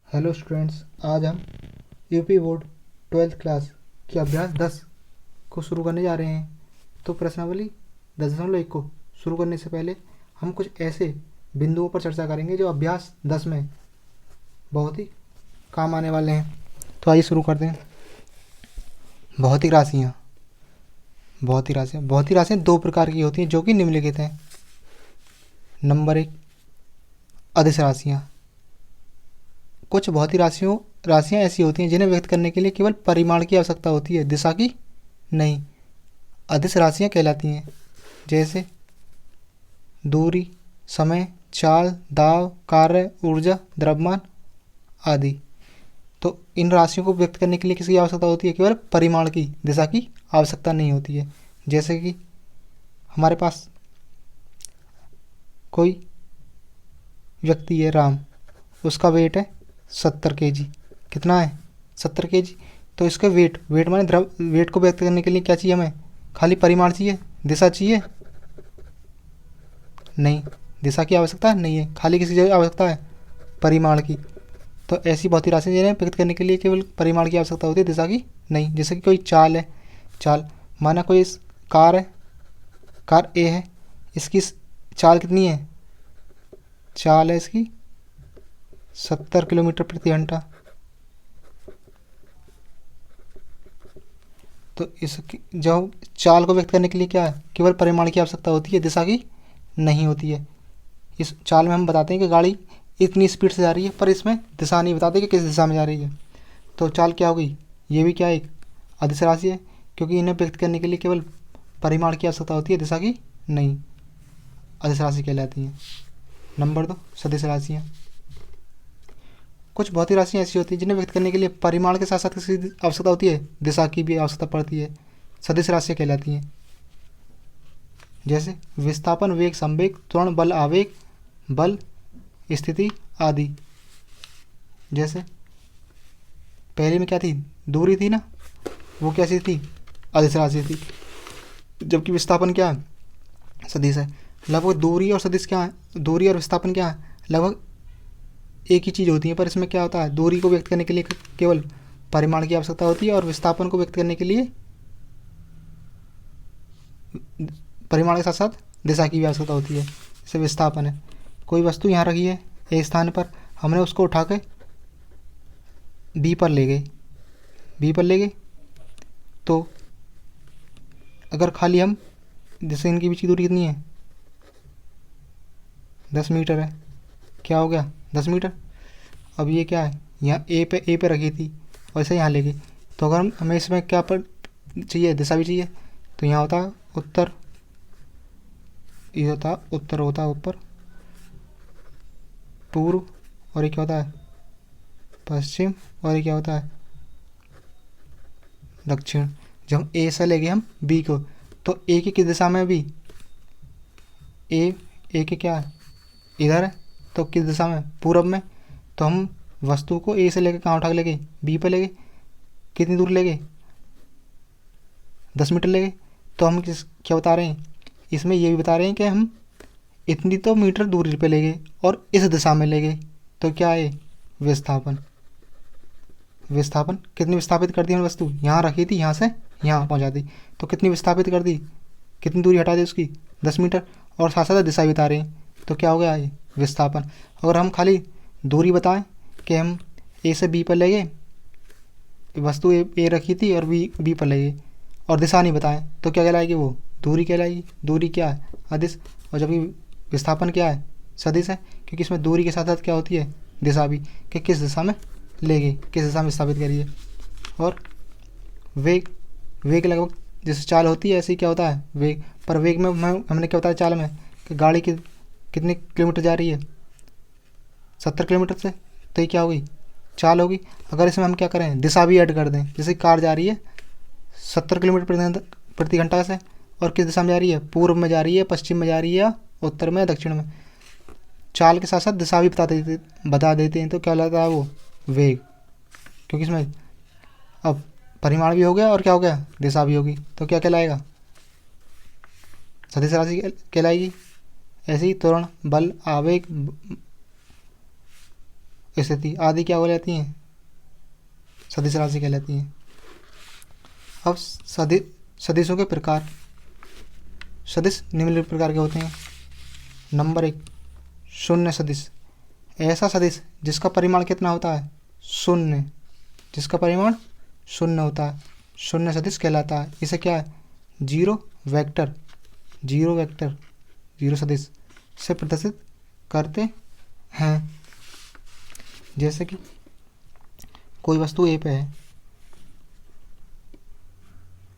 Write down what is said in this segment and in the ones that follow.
Hello students, आज हम UP board 12th class के अभ्यास 10 को शुरू करने जा रहे हैं। तो प्रश्नावली 10.1 को शुरू करने से पहले हम कुछ ऐसे बिंदुओं पर चर्चा करेंगे जो अभ्यास 10 में बहुत ही काम आने वाले हैं। तो आइए शुरू करते हैं। भौतिक राशियाँ। भौतिक राशियाँ दो प्रकार की होती हैं जो कि निम्नलिखित हैं। नंबर 1, अदिश राशियाँ। कुछ भौतिक राशियाँ ऐसी होती हैं जिन्हें व्यक्त करने के लिए केवल परिमाण की आवश्यकता होती है, दिशा की नहीं। अदिश राशियाँ कहलाती हैं, जैसे दूरी, समय, चाल, दाब, कार्य, ऊर्जा, द्रव्यमान आदि। तो इन राशियों को व्यक्त करने के लिए किसकी आवश्यकता होती है? केवल परिमाण की, दिशा की आवश्यकता नहीं होती है। जैसे कि हमारे पास कोई व्यक्ति है, राम, उसका वेट है 70 kg। कितना है? 70 kg। तो इसका वेट माने वेट को व्यक्त करने के लिए क्या चाहिए हमें? खाली परिमाण चाहिए, दिशा चाहिए नहीं। दिशा की आवश्यकता नहीं है, खाली किसी जगह आवश्यकता है? परिमाण की। तो ऐसी भौतिक राशि जिन्हें व्यक्त करने के लिए केवल परिमाण की आवश्यकता होती है, दिशा की नहीं। जैसे कि कोई चाल है, चाल माना कोई कार है, कार ए है, इसकी चाल कितनी है? चाल है इसकी 70 किलोमीटर प्रति घंटा। तो इसकी जो चाल को व्यक्त करने के लिए क्या है? केवल परिमाण की आवश्यकता होती है, दिशा की नहीं होती है। इस चाल में हम बताते हैं कि गाड़ी इतनी स्पीड से जा रही है, पर इसमें दिशा नहीं बताते कि किस दिशा में जा रही है। तो चाल क्या हो गई? ये भी क्या एक अदिश राशि है, क्योंकि इन्हें व्यक्त करने के लिए केवल परिमाण की आवश्यकता होती है, दिशा की नहीं। अदिश राशि कहलाती हैं। नंबर 2, सदिश राशियाँ। कुछ भौतिक राशियाँ ऐसी होती हैं जिन्हें व्यक्त करने के लिए परिमाण के साथ साथ किसी आवश्यकता होती है, दिशा की भी आवश्यकता पड़ती है, सदिश राशियाँ कहलाती हैं। जैसे विस्थापन, वेग, संवेग, त्वरण, बल, आवेग, बल, स्थिति आदि। जैसे पहले में क्या थी? दूरी थी ना, वो कैसी थी? अदिश राशि थी। जबकि विस्थापन क्या है? सदिश है। लगभग दूरी और सदिश क्या है? दूरी और विस्थापन क्या है? लगभग एक ही चीज़ होती है, पर इसमें क्या होता है? दूरी को व्यक्त करने के लिए केवल परिमाण की आवश्यकता होती है, और विस्थापन को व्यक्त करने के लिए परिमाण के साथ साथ दिशा की भी आवश्यकता होती है। जैसे विस्थापन है, कोई वस्तु यहाँ रखी है ए स्थान पर, हमने उसको उठा के बी पर ले गए। तो अगर खाली हम, जैसे इनके बीच की दूरी कितनी है? 10 मीटर है। क्या हो गया? 10 मीटर। अब ये क्या है? यहाँ ए पे रखी थी, वैसे यहाँ ले गई। तो अगर हमें इसमें क्या पर चाहिए? दिशा भी चाहिए। तो यहाँ होता है उत्तर, ये होता है उत्तर, होता है ऊपर, पूर्व, और ये क्या होता है? पश्चिम, और ये क्या होता है? दक्षिण। जब ए से ले गए हम बी को, तो ए की किस दिशा में? बी ए के क्या है? इधर है। तो किस दिशा में? पूर्व में। तो हम वस्तु को ए से लेके कहाँ उठा के ले गए? बी पे ले गए। कितनी दूर ले गए? 10 मीटर ले गए। तो हम क्या बता रहे हैं? इसमें ये भी बता रहे हैं कि हम इतनी तो मीटर दूरी पे ले गए और इस दिशा में ले गए। तो क्या है? विस्थापन। कितनी विस्थापित कर दी हमने? वस्तु यहाँ रखी थी, यहाँ से यहाँ पहुँचा दी, तो कितनी विस्थापित कर दी? कितनी दूरी हटा दी उसकी? 10 मीटर। और साथ साथ दिशा भी बता रहे हैं, तो क्या हो गया? ये विस्थापन। अगर हम खाली दूरी बताएं कि हम ए से बी पर ले गए, वस्तु ए रखी थी और बी पर ले गए, और दिशा नहीं बताएं, तो क्या कहलाएगी? वो दूरी कहलाएगी। दूरी क्या है? अदिश। और जबकि विस्थापन क्या है? सदिश है, क्योंकि इसमें दूरी के साथ साथ क्या होती है? दिशा भी, कि किस दिशा में ले गए, किस दिशा में विस्थापित करिए। और वेग लगभग जैसे चाल होती है, ऐसे ही क्या होता है? वेग। पर वेग में हमने क्या बताया चाल में? कि गाड़ी कितने किलोमीटर जा रही है? 70 किलोमीटर से। तो ये क्या होगी? चाल होगी। अगर इसमें हम क्या करें? दिशा भी ऐड कर दें, जैसे कार जा रही है 70 किलोमीटर प्रति घंटा से, और किस दिशा में जा रही है? पूर्व में जा रही है, पश्चिम में जा रही है, या उत्तर में, दक्षिण में। चाल के साथ साथ दिशा भी बता देते हैं, तो क्या लगता है? वो वेग। क्योंकि इसमें अब परिमाण भी हो गया और क्या हो गया? दिशा भी होगी। तो क्या कहलाएगा? सदिश राशि कहलाएगी। ऐसे ही त्वरण, बल, आवेग, स्थिति आदि क्या हो जाती हैं, सदिश राशि कहलाती हैं। अब सदिशों के प्रकार। सदिश निम्नलिखित प्रकार के होते हैं। नंबर 1, शून्य सदिश। ऐसा सदिश जिसका परिमाण कितना होता है, शून्य, जिसका परिमाण शून्य होता है, शून्य सदिश कहलाता है। इसे क्या है, जीरो वेक्टर, जीरो सदिश से प्रदर्शित करते हैं। जैसे कि कोई वस्तु ए पे है,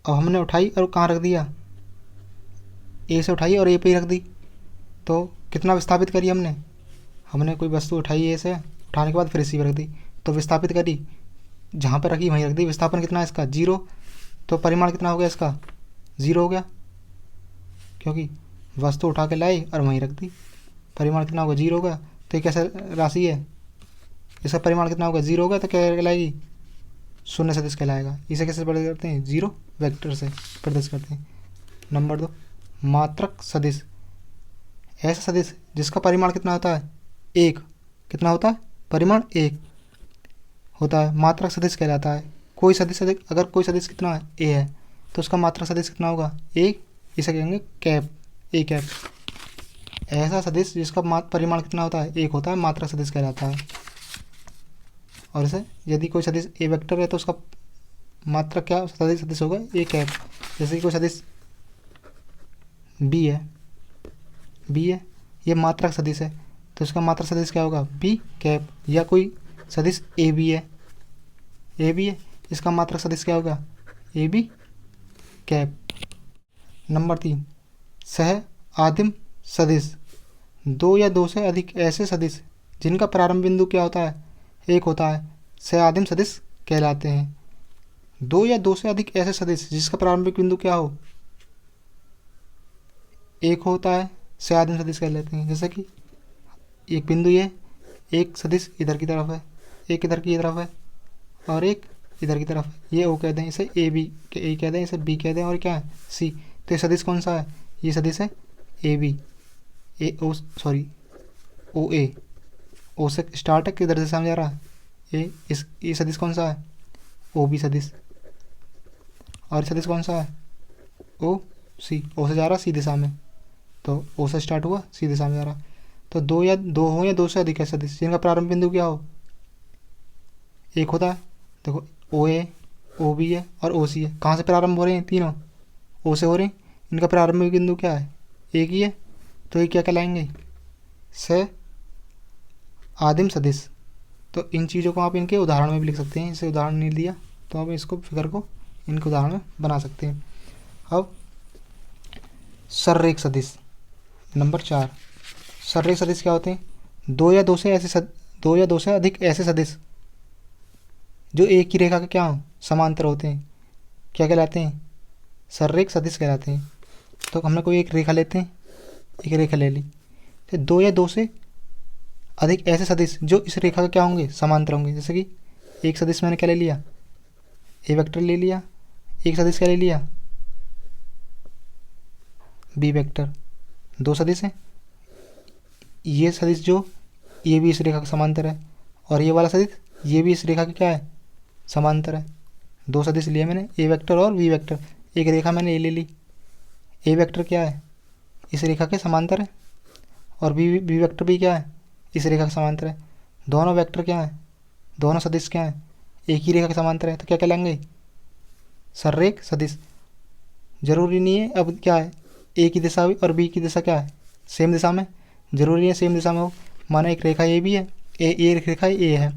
अब हमने उठाई और कहाँ रख दिया, ए से उठाई और ए पे ही रख दी, तो कितना विस्थापित करी हमने कोई वस्तु उठाई ए से, उठाने के बाद फिर इसी पे रख दी, तो विस्थापित करी, जहाँ पे रखी वहीं रख दी, विस्थापन कितना है इसका, जीरो, तो परिमाण कितना हो गया इसका, जीरो हो गया, क्योंकि वस्तु उठा के लाई और वहीं रख दी, परिमाण कितना होगा, जीरो होगा। तो ये कैसा राशि है, इसका परिमाण कितना होगा, जीरो होगा, तो क्या कहलाएगी, शून्य सदिश कहलाएगा। इसे कैसे प्रदर्शित करते हैं, जीरो वेक्टर से प्रदर्शित करते हैं। नंबर 2, मात्रक सदिश। ऐसा सदिश जिसका परिमाण कितना होता है, एक, कितना होता है, परिमाण एक होता है, मात्रक सदिश कहलाता है। कोई सदिश अगर कोई सदिश कितना है, ए है, तो उसका मात्रक सदिश कितना होगा, एक, इसे कहेंगे कैप, ए कैप। ऐसा सदिश जिसका परिमाण कितना होता है, एक होता है, मात्रक सदिश कहलाता है। और इसे यदि कोई सदिश ए वेक्टर है तो उसका मात्रक क्या सदिश होगा, ए कैप। जैसे कि कोई सदिश बी है, ये मात्रक सदिश है, तो उसका मात्रक सदिश क्या होगा, बी कैप। या कोई सदिश ए बी है, इसका मात्रक सदिश क्या होगा, ए बी कैप। नंबर 3, सह आदिम सदिश। दो या दो से अधिक ऐसे सदिश जिनका प्रारंभ बिंदु क्या होता है, एक होता है, सह आदिम सदिश कहलाते हैं। दो या दो से अधिक ऐसे सदिश जिसका प्रारंभिक बिंदु क्या हो, एक होता है, सह आदिम सदिश कहलाते हैं। जैसे कि एक बिंदु ये, एक सदिश इधर की तरफ है, एक इधर की तरफ है और एक इधर की तरफ, ये ओ कह दें, इसे ए कह दें, इसे बी कह दें, और क्या है, सी। तो ये सदिश कौन सा है, ये सदिश है ए बी, ओ ए, ओ से स्टार्ट है, किधर दिशा में जा रहा है, ये सदिश कौन सा है, ओ बी सदिश। और सदिश कौन सा है, ओ सी, ओ से जा रहा सी दिशा में, तो ओ से स्टार्ट हुआ, सी दिशा में जा रहा। तो दो हो या दो से अधिक है सदिश जिनका प्रारंभ बिंदु क्या हो, एक होता है। देखो ओ ए, ओ बी है और ओ सी है, कहाँ से प्रारंभ हो रहे हैं, तीनों ओ से हो रहे हैं, इनका प्रारंभिक बिंदु क्या है, एक ही है, तो ये क्या कहलाएंगे, से आदिम सदिश। तो इन चीज़ों को आप इनके उदाहरण में भी लिख सकते हैं, इसे उदाहरण नहीं दिया तो आप इसको फिगर को इनके उदाहरण में बना सकते हैं। अब सररेख सदिश। नंबर 4, सररेख सदिश क्या होते हैं, दो या दो से अधिक ऐसे सदिश जो एक ही रेखा के क्या हो, समांतर होते हैं, क्या कहलाते हैं, सररेख सदिश कहलाते हैं। तो हमने कोई एक रेखा लेते हैं, एक रेखा ले ली, तो दो या दो से अधिक ऐसे सदिश जो इस रेखा के क्या होंगे, समांतर होंगे। जैसे कि एक सदिश मैंने क्या ले लिया, ए वेक्टर ले लिया, एक सदिश क्या ले लिया, बी वेक्टर। दो सदिश हैं, ये सदिश जो ये भी इस रेखा का समांतर है, और ये वाला सदिश ये भी इस रेखा के क्या है, समांतर है। दो सदिश लिए मैंने, ए वेक्टर और बी वेक्टर। एक रेखा मैंने ए ले ली, ए वेक्टर क्या है, इस रेखा के समांतर है, और बी वेक्टर भी क्या है, इस रेखा के समांतर है। दोनों वेक्टर क्या है, दोनों सदिश क्या है, एक ही रेखा के समांतर है, तो क्या कहलाएंगे, सररेख सदिश। जरूरी नहीं है अब क्या है, ए की दिशा और बी की दिशा क्या है, सेम दिशा में, जरूरी है सेम दिशा में हो। माना एक रेखा ए भी है, ए रेखा ए है,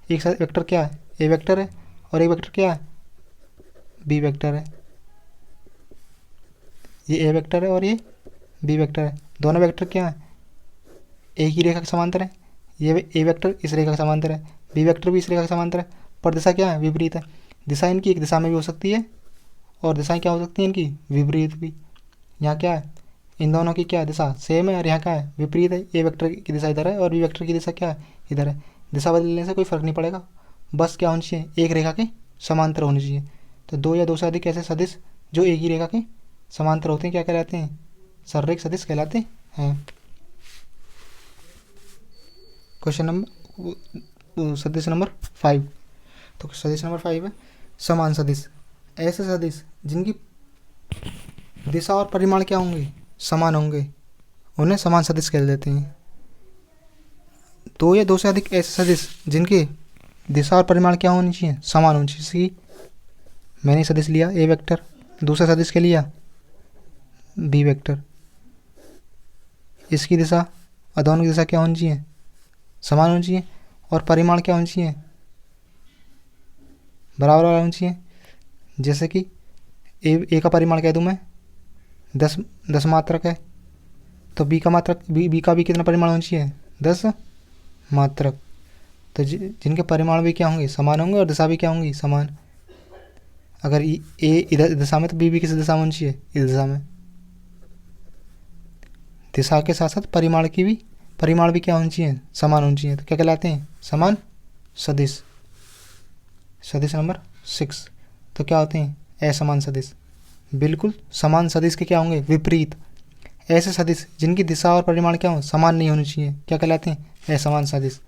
एक वेक्टर क्या है, ए वेक्टर है, और एक वेक्टर क्या है, बी वेक्टर है। ये ए वेक्टर है और ये बी वेक्टर है, दोनों वेक्टर क्या है, एक ही रेखा के समांतर है। ये ए वेक्टर इस रेखा के समांतर है, बी वेक्टर भी इस रेखा के समांतर है, पर दिशा क्या है, विपरीत है। दिशा इनकी एक दिशा में भी हो सकती है, और दिशाएं क्या हो सकती हैं इनकी, विपरीत भी। यहाँ क्या है, इन दोनों की क्या दिशा सेम है, और यहाँ क्या है, विपरीत है। ए वेक्टर की दिशा इधर है और बी वेक्टर की दिशा क्या है, इधर है। दिशा बदलने से कोई फ़र्क नहीं पड़ेगा, बस क्या होनी चाहिए, एक रेखा के समांतर होनी चाहिए। तो दो या दो से अधिक ऐसे सदिश जो एक ही रेखा के समांतर होते हैं क्या कहलाते हैं, सररेख सदिश कहलाते हैं। क्वेश्चन नंबर सदिश नंबर 5। तो सदिश नंबर 5 है समान सदिश। ऐसे सदिश जिनकी दिशा और परिमाण क्या होंगे, समान होंगे, उन्हें समान सदिश कह देते हैं। दो या दो से अधिक ऐसे सदिश जिनके दिशा और परिमाण क्या होनी चाहिए, समान होनी चाहिए। जैसे कि मैंने सदिश लिया ए वेक्टर, दूसरा सदिश के लिया बी वेक्टर, इसकी दिशा और दोनों की दिशा क्या होनी चाहिए, समान होनी चाहिए, और परिमाण क्या होनी चाहिए, बराबर होनी चाहिए। जैसे कि ए का परिमाण कह दूँ मैं 10 मात्रक है, तो बी का मात्रक बी का भी कितना परिमाण होना चाहिए, 10 मात्रक। तो जिनके परिमाण भी क्या होंगे, समान होंगे, और दिशा भी क्या होंगी, समान। अगर ए इधर दिशा में तो बी भी किस दिशा में होनी चाहिए, इस दिशा में। दिशा के साथ साथ परिमाण भी क्या होनी चाहिए, समान होनी चाहिए। तो क्या कहलाते हैं, समान सदिश। सदिश नंबर 6। तो क्या होते हैं, असमान सदिश। बिल्कुल समान सदिश के क्या होंगे, विपरीत। ऐसे सदिश जिनकी दिशा और परिमाण क्या हो, समान नहीं होनी चाहिए, क्या कहलाते हैं, असमान सदिश।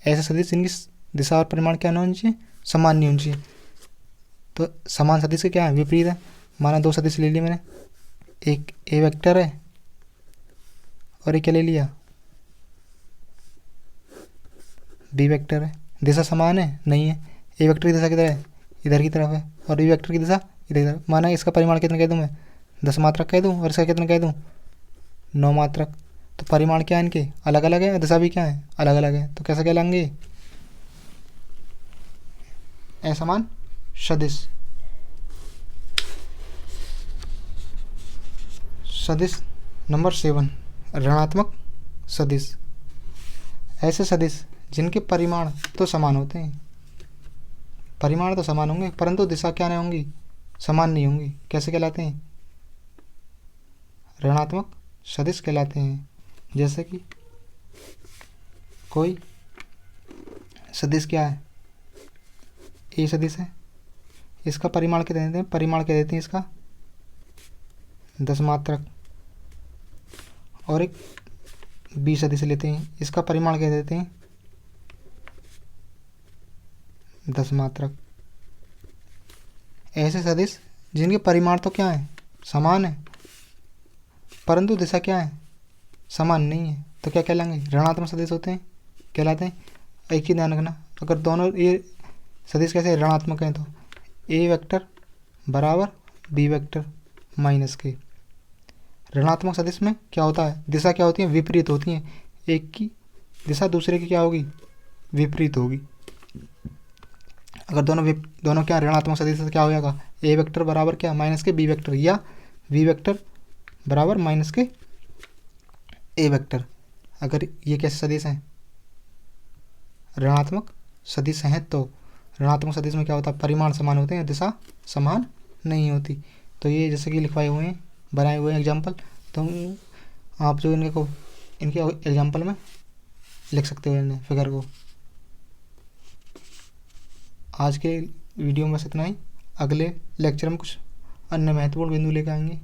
ऐसे सदिश जिनकी दिशा और परिमाण क्या नहीं होनी चाहिए, समान नहीं होनी चाहिए। तो समान सदिश के क्या है, विपरीत है। माना दो सदिश ले लिए मैंने, एक ए वेक्टर है और एक क्या ले लिया, बी वेक्टर है। दिशा समान है, नहीं है। ए वेक्टर की दिशा किधर है, इधर की तरफ है, और बी वेक्टर की दिशा इधर की तरफ। माना इसका परिमाण कितना कह दूँ मैं, 10 मात्रक कह दूँ, और इसका कितना कह दूँ, 9 मात्रक। तो परिमाण क्या है इनके, अलग अलग है, दिशा भी क्या है, अलग अलग है। तो कैसे कहलाएंगे, असमान सदिश। सदिश नंबर 7 ऋणात्मक सदिश। ऐसे सदिश जिनके परिमाण तो समान होते हैं, परिमाण तो समान होंगे, परंतु दिशा क्या नहीं होंगी, समान नहीं होंगी। कैसे कहलाते हैं, ऋणात्मक सदिश कहलाते हैं। जैसे कि कोई सदिश क्या है, ए सदिश है, इसका परिमाण क्या देते हैं, परिमाण क्या देते हैं इसका 10 मात्रक। और एक बी सदिश लेते हैं, इसका परिमाण क्या देते हैं 10 मात्रक। ऐसे सदिश जिनके परिमाण तो क्या है, समान है, परंतु दिशा क्या है, समान नहीं है। तो क्या कहलाएंगे, ऋणात्मक सदिश होते हैं, कहलाते हैं। एक ही ध्यान रखना, अगर दोनों ये सदिश कैसे ऋणात्मक हैं तो ए वेक्टर बराबर बी वेक्टर माइनस के। ऋणात्मक सदिश में क्या होता है, दिशा क्या होती है, विपरीत होती हैं। एक की दिशा दूसरे की क्या होगी, विपरीत होगी। अगर दोनों क्या ऋणात्मक सदिश से क्या हो जाएगा, ए वेक्टर बराबर क्या, माइनस के बी वेक्टर, या बी वेक्टर बराबर माइनस के ए वेक्टर। अगर ये कैसे सदिश हैं, ऋणात्मक सदिश हैं, तो ऋणात्मक सदिश में क्या होता है, परिमाण समान होते हैं, दिशा समान नहीं होती। तो ये जैसे कि लिखवाए हुए हैं, बनाए हुए हैं एग्जाम्पल, तो आप जो इनके एग्जाम्पल में लिख सकते हो इन्हें फिगर को। आज के वीडियो में बस इतना ही। अगले लेक्चर में कुछ अन्य महत्वपूर्ण बिंदु लेकर आएंगे।